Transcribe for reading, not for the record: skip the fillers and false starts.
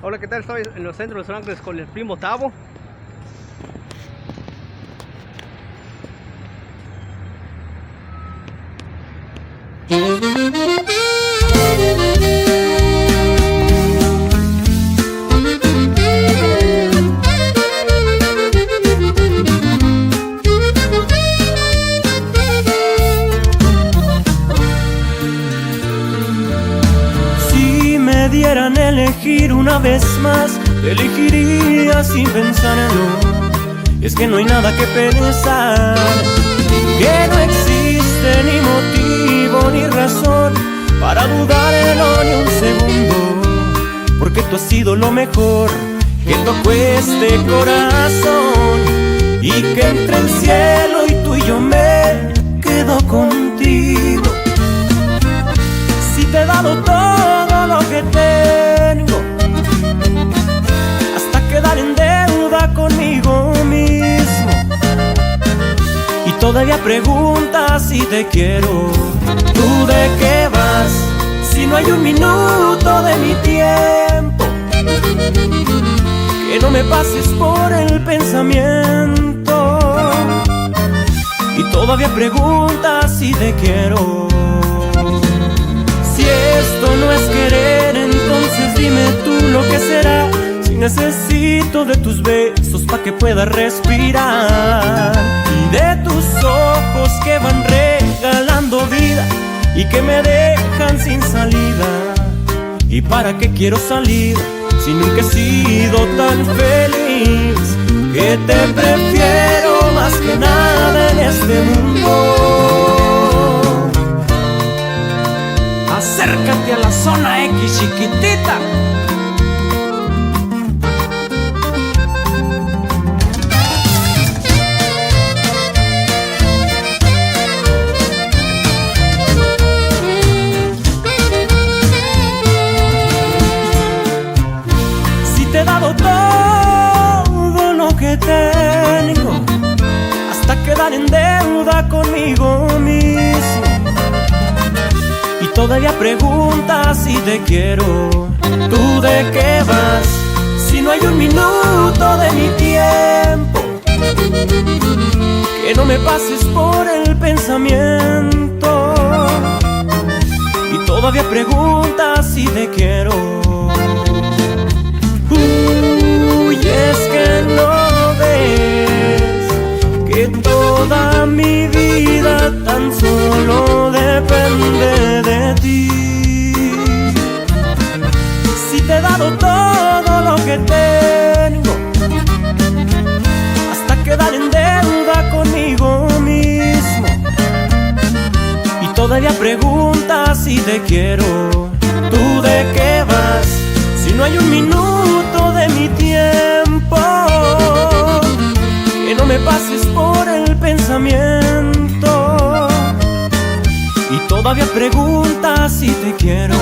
Hola, ¿qué tal? Estoy en los centros de Los Ángeles con el primo Tavo. Si me dieran a elegir una vez más, elegiría sin pensarlo. Es que no hay nada que pensar, que no existe ni motivo ni razón para dudarlo ni un segundo, porque tú has sido lo mejor que tocó este corazón, y que entre el cielo y tú y yo me quedo contigo. Si te he dado todo lo que tengo, hasta quedar en deuda conmigo mismo, y todavía preguntas si te quiero. ¿Tú de qué vas? Si no hay un minuto de mi tiempo que no me pases por el pensamiento, y todavía preguntas si te quiero. Si esto no es querer, entonces dime tú lo que será. Si necesito de tus besos pa' que pueda respirar, y de tus ojos que van regalando vida y que me dejan sin salida. ¿Y para qué quiero salir si nunca he sido tan feliz? Que te prefiero más que nada en este mundo. Acércate a la zona X, chiquitita. Si te he dado todo lo que tengo, hasta quedar en deuda conmigo mismo, y todavía preguntas si te quiero. ¿Tú de qué vas? Si no hay un minuto de mi tiempo que no me pases por el pensamiento, y todavía preguntas si te quiero. Uy, es que no ves que toda mi vida tan solo depende de ti. Si te he dado todo lo que tengo, hasta quedar en deuda conmigo mismo, y todavía preguntas si te quiero. ¿Tú de qué vas? Si no hay un minuto de mi tiempo que no me pases por el pensamiento, y todavía preguntas si te quiero.